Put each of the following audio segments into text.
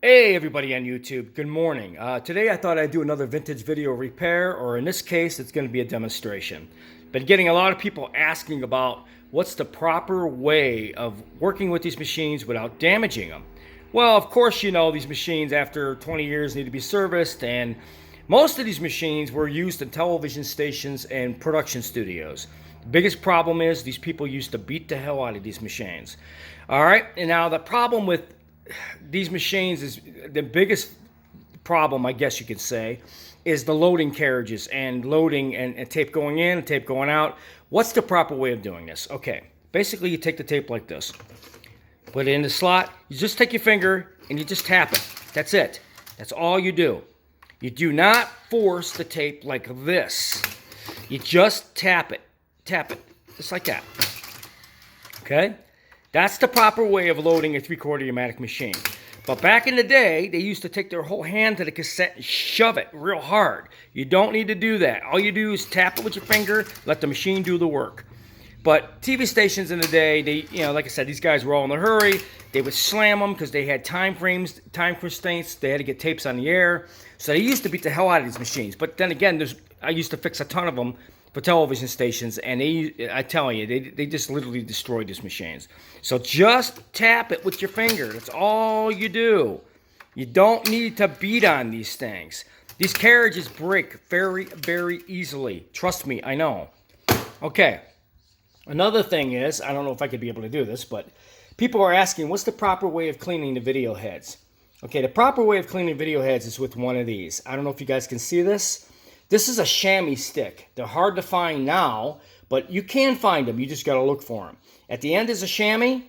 Hey everybody on YouTube, good morning. Today I thought I'd do another vintage video repair, or in this case it's going to be a demonstration. Been getting a lot of people asking about what's the proper way of working with these machines without damaging them. Well, of course you know these machines after 20 years need to be serviced, and most of these machines were used in television stations and production studios. The biggest problem is these people used to beat the hell out of these machines. Alright, and now the problem with these machines is the biggest problem, I guess you could say, is the loading carriages and loading and tape going in and tape going out. What's the proper way of doing this? Okay, basically you take the tape like this, put it in the slot, you just take your finger and you just tap it. That's it. That's all you do. You do not force the tape like this. You just tap it, just like that. Okay? That's the proper way of loading a 3/4 pneumatic machine. But back in the day, they used to take their whole hand to the cassette and shove it real hard. You don't need to do that. All you do is tap it with your finger, let the machine do the work. But TV stations in the day, like I said, these guys were all in a hurry. They would slam them because they had time constraints. They had to get tapes on the air. So they used to beat the hell out of these machines. But then again, I used to fix a ton of them for television stations, and I tell you, they just literally destroyed these machines. So just tap it with your finger. That's all you do. You don't need to beat on these things. These carriages break very, very easily. Trust me, I know. Okay. Another thing is, I don't know if I could be able to do this, but people are asking, what's the proper way of cleaning the video heads? Okay, the proper way of cleaning video heads is with one of these. I don't know if you guys can see this. This is a chamois stick. They're hard to find now, but you can find them. You just got to look for them. At the end is a chamois,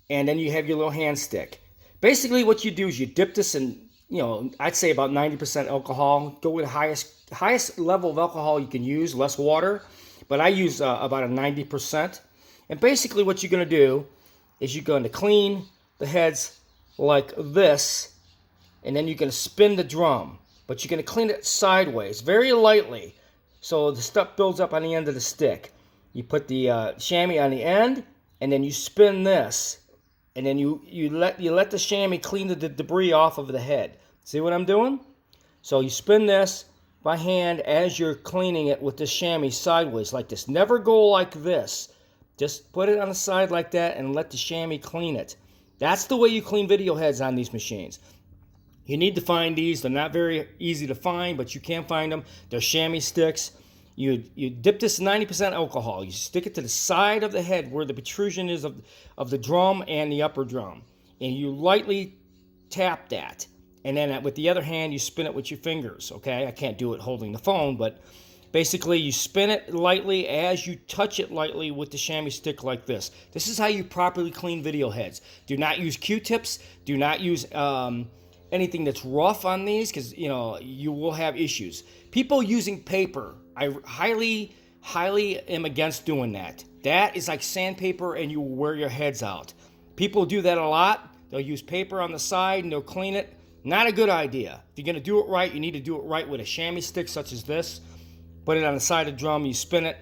and then you have your little hand stick. Basically, what you do is you dip this in, I'd say about 90% alcohol. Go with the highest level of alcohol you can use, less water. But I use about a 90%. And basically what you're going to do is you're going to clean the heads like this, and then you're going to spin the drum. But you're going to clean it sideways, very lightly, so the stuff builds up on the end of the stick. You put the chamois on the end, and then you spin this, and then you let the chamois clean the debris off of the head. See what I'm doing? So you spin this by hand as you're cleaning it with the chamois sideways like this. Never go like this. Just put it on the side like that and let the chamois clean it. That's the way you clean video heads on these machines. You need to find these. They're not very easy to find, but you can find them. They're chamois sticks. You dip this in 90% alcohol. You stick it to the side of the head where the protrusion is of the drum and the upper drum. And you lightly tap that. And then with the other hand, you spin it with your fingers, okay? I can't do it holding the phone, but basically you spin it lightly as you touch it lightly with the chamois stick like this. This is how you properly clean video heads. Do not use Q-tips. Do not use anything that's rough on these, because you will have issues. People using paper, I highly am against doing that. That is like sandpaper, and you will wear your heads out. People do that a lot. They'll use paper on the side and they'll clean it. Not a good idea. If you're going to do it right, you need to do it right with a chamois stick such as this. Put it on the side of the drum, you spin it,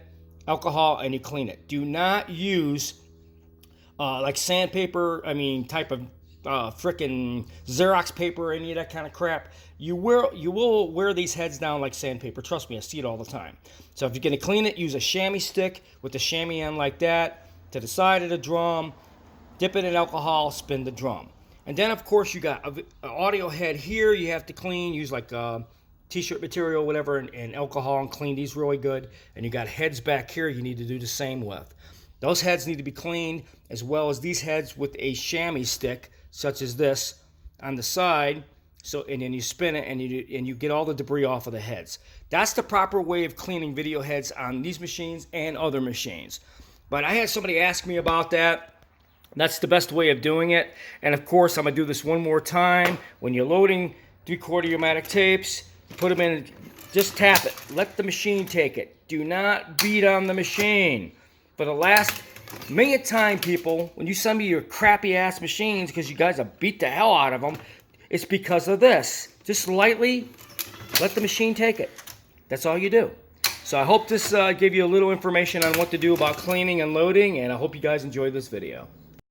alcohol, and you clean it. Do not use like sandpaper, type of frickin' Xerox paper or any of that kind of crap. You will wear these heads down like sandpaper. Trust me, I see it all the time. So if you're going to clean it, use a chamois stick with the chamois end like that to the side of the drum, dip it in alcohol, spin the drum. And then of course you got an audio head here you have to clean. Use like t-shirt material, whatever, and alcohol, and clean these really good. And you got heads back here you need to do the same with. Those heads need to be cleaned, as well as these heads with a chamois stick such as this on the side. So, and then you spin it and you get all the debris off of the heads. That's the proper way of cleaning video heads on these machines and other machines. But I had somebody ask me about that. That's the best way of doing it. And of course, I'm going to do this one more time. When you're loading 3/4 pneumatic tapes, put them in, just tap it. Let the machine take it. Do not beat on the machine. For the last millionth time, people, when you send me your crappy ass machines because you guys have beat the hell out of them, it's because of this. Just lightly let the machine take it. That's all you do. So I hope this gave you a little information on what to do about cleaning and loading, and I hope you guys enjoyed this video.